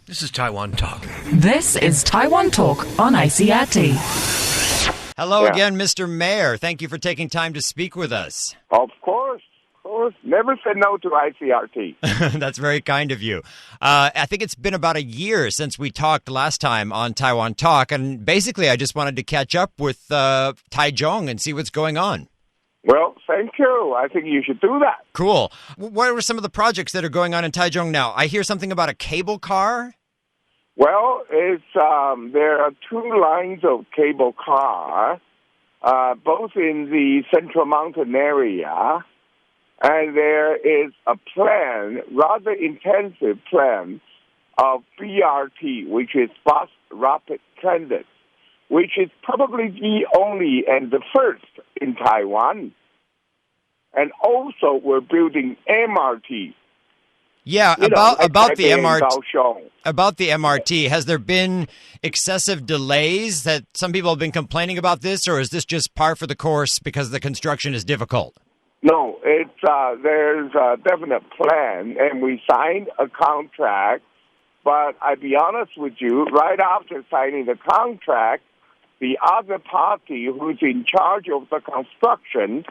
This is Taiwan Talk. This is Taiwan Talk on ICRT. Hello again, Mr. Mayor. Thank you for taking time to speak with us. Of course. Never say no to ICRT. That's very kind of you. I think it's been about a year since we talked last time on Taiwan Talk, and basically I just wanted to catch up with Taichung and see what's going on. Well, thank you. I think you should do that. Cool. What are some of the projects that are going on in Taichung now? I hear something about a cable car. Well, it's there are two lines of cable car, both in the Central Mountain area, and there is a plan, rather intensive plan, of BRT, which is Bus Rapid Transit, which is probably the only and the first in Taiwan. And also we're building MRT. Yeah, about the MRT. About the MRT, has there been excessive delays that some people have been complaining about this, or is this just par for the course because the construction is difficult? No, it's there's a definite plan, and we signed a contract. But I'll be honest with you, right after signing the contract, the other party who's in charge of the construction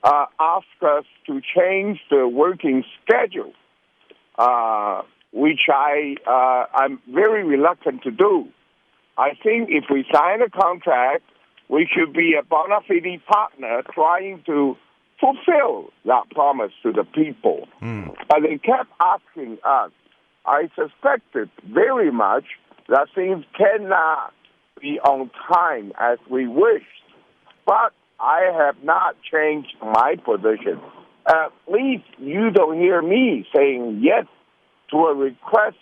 asked us to change the working schedule, which I'm very reluctant to do. I think if we sign a contract, we should be a bona fide partner trying to fulfill that promise to the people. But they kept asking us. I suspected very much that things cannot be on time as we wished. But I have not changed my position. At least you don't hear me saying yes to a request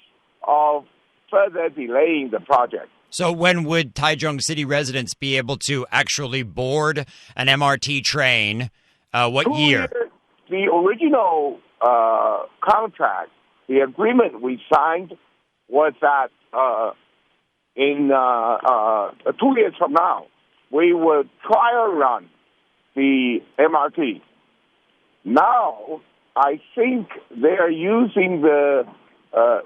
of further delaying the project. So when would Taichung City residents be able to actually board an MRT train? What year? The original contract, the agreement we signed was that in 2 years from now, we would trial run the MRT. Now, I think they are using the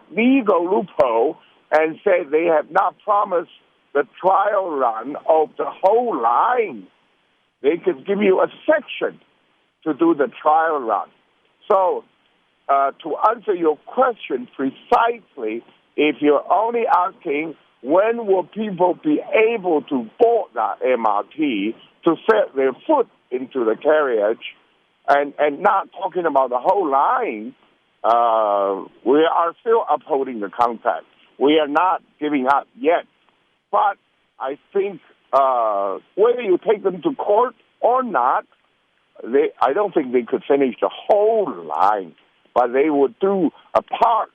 legal loophole and say they have not promised the trial run of the whole line. They could give you a section to do the trial run. So, to answer your question precisely, if you're only asking when will people be able to board that MRT to set their foot into the carriage, and not talking about the whole line, we are still upholding the contract. We are not giving up yet. But I think whether you take them to court or not, I don't think they could finish the whole line, but they would do a part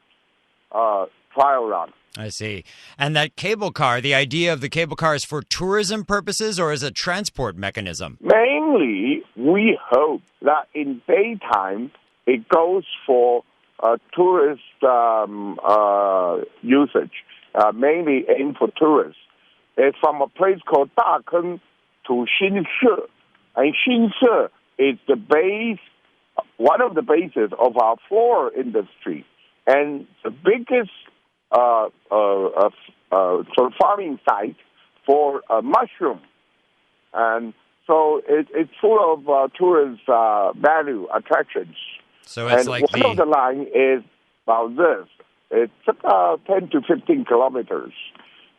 trial run. I see. And that cable car, the idea of the cable car is for tourism purposes or as a transport mechanism? Mainly, we hope that in daytime it goes for tourist usage, mainly aimed for tourists. It's from a place called Taichung to Xinshi. And Xinshi is the base, one of the bases of our floral industry, and the biggest sort of farming site for mushroom. And so it's full of tourist value attractions. So it's and one of the line is about this. It's about 10 to 15 kilometers.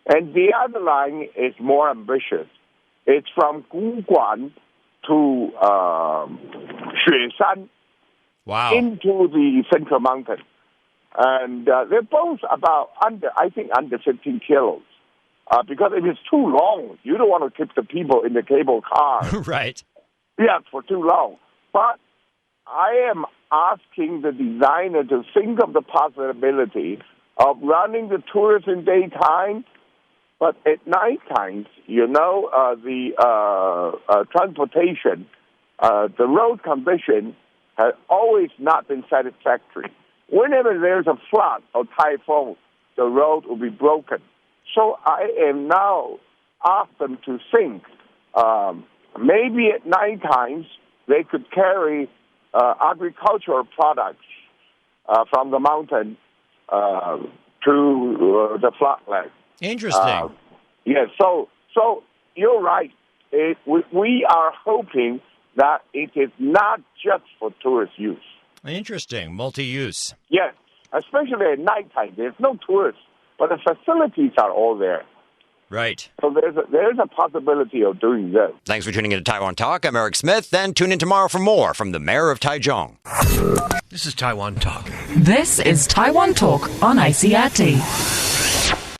And the other line is more ambitious. It's from Guguan to Xueshan into the Central Mountain. And they're both about under 15 kilos. Because if it's too long, you don't want to keep the people in the cable car. Right. Yeah, for too long. But I am asking the designer to think of the possibility of running the tourists in daytime, but at night times, the transportation, the road condition has always not been satisfactory. Whenever there's a flood or typhoon, the road will be broken. So I am now asked them to think, maybe at night times they could carry agricultural products from the mountain to the flatland. Interesting. Yes, so you're right. We are hoping that it is not just for tourist use. Interesting. Multi-use. Yes, especially at nighttime. There's no tourists, but the facilities are all there. Right. So there's a possibility of doing this. Thanks for tuning in to Taiwan Talk. I'm Eric Smith. Then tune in tomorrow for more from the mayor of Taichung. This is Taiwan Talk. This is Taiwan Talk on ICRT.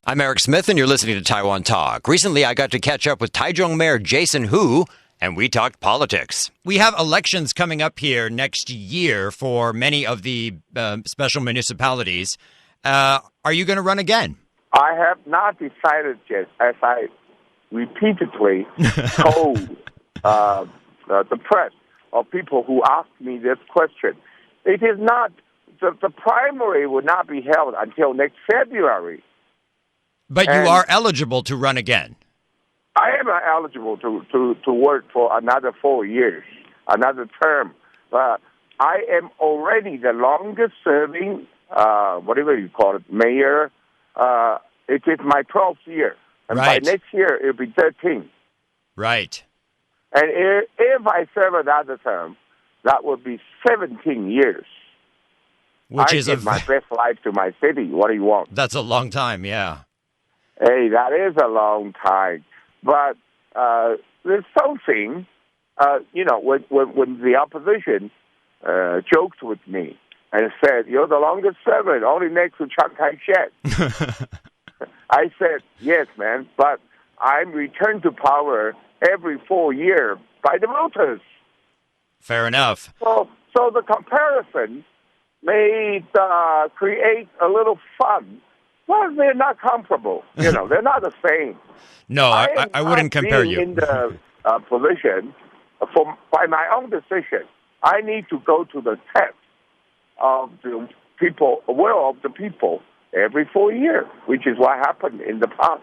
I'm Eric Smith, and you're listening to Taiwan Talk. Recently, I got to catch up with Taichung Mayor Jason Hu, and we talked politics. We have elections coming up here next year for many of the special municipalities. Are you going to run again? I have not decided yet, as I repeatedly told the press or people who asked me this question. It is not, the primary will not be held until next February. But you are eligible to run again. I am eligible to work for another 4 years, another term. But I am already the longest serving, whatever you call it, mayor. It is my 12th year. And right. By next year, it'll be 13. Right. And if I serve another term, that would be 17 years. Which I is give my best life to my city. What do you want? That's a long time, yeah. Hey, that is a long time. But there's something, when the opposition joked with me and said, "You're the longest servant, only next to Chiang Kai-shek." I said, "Yes, man, but I'm returned to power every 4 years by the voters." Fair enough. So the comparison may create a little fun. Well, they're not comparable. They're not the same. No, I wouldn't compare you. In the position, by my own decision, I need to go to the test of the people, will of the people, every 4 years, which is what happened in the past.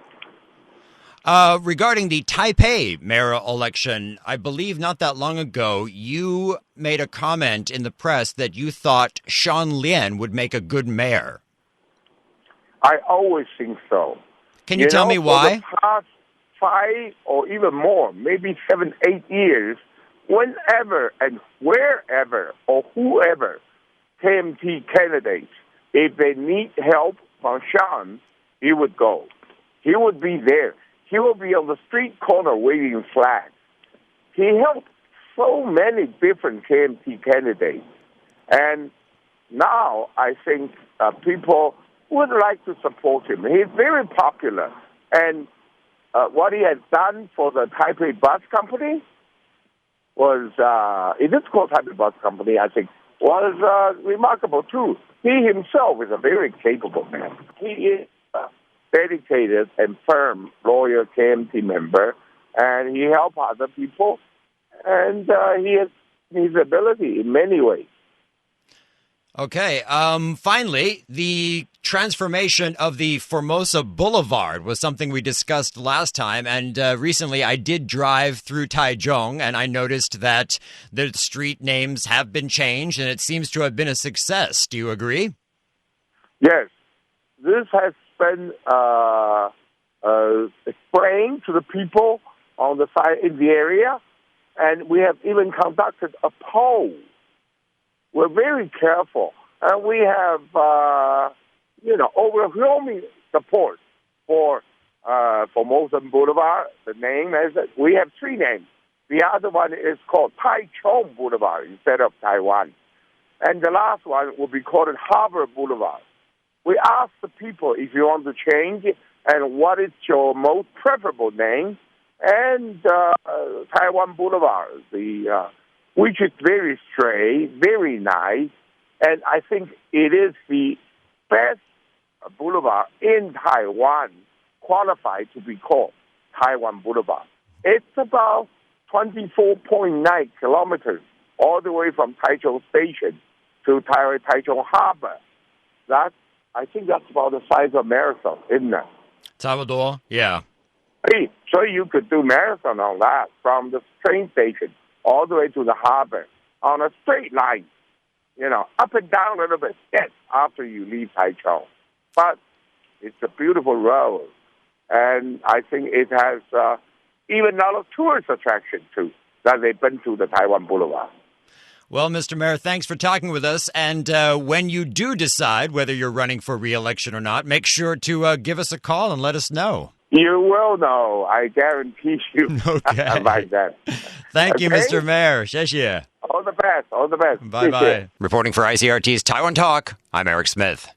Regarding the Taipei mayoral election, I believe not that long ago, you made a comment in the press that you thought Sean Lien would make a good mayor. I always think so. Can you tell me why? For the past 5 or even more, maybe 7, 8 years, whenever and wherever or whoever KMT candidates, if they need help from Sean, he would go. He would be there. He will be on the street corner waving flags. He helped so many different KMT candidates. And now I think people would like to support him. He's very popular. And what he has done for the Taipei Bus Company was, it is called Taipei Bus Company, I think, was remarkable too. He himself is a very capable man. He is dedicated and firm, loyal KMT member, and he helps other people, and he has his ability in many ways. Okay. Finally, the transformation of the Formosa Boulevard was something we discussed last time. And recently I did drive through Taichung, and I noticed that the street names have been changed, and it seems to have been a success. Do you agree? Yes. This has been explained to the people on the side in the area, and we have even conducted a poll. We're very careful, and we have, overwhelming support for Formosa Boulevard. The name is, we have 3 names. The other one is called Taichung Boulevard instead of Taiwan. And the last one will be called Harbor Boulevard. We asked the people if you want to change and what is your most preferable name, and Taiwan Boulevard, which is very straight, very nice, and I think it is the best boulevard in Taiwan qualified to be called Taiwan Boulevard. It's about 24.9 kilometers all the way from Taichung Station to Taichung Harbor. I think that's about the size of marathon, isn't it? 差不多, yeah. Hey, so you could do marathon on that from the train station all the way to the harbor on a straight line, up and down a little bit, yes, after you leave Taichung. But It's a beautiful road. And I think it has even a lot of tourist attraction, too, that they've been to the Taiwan Boulevard. Well, Mr. Mayor, thanks for talking with us. And when you do decide whether you're running for re-election or not, make sure to give us a call and let us know. You will know. I guarantee you. Okay. About that. Thank you, Mr. Mayor. 谢谢. All the best. All the best. Bye-bye. Reporting for ICRT's Taiwan Talk, I'm Eric Smith.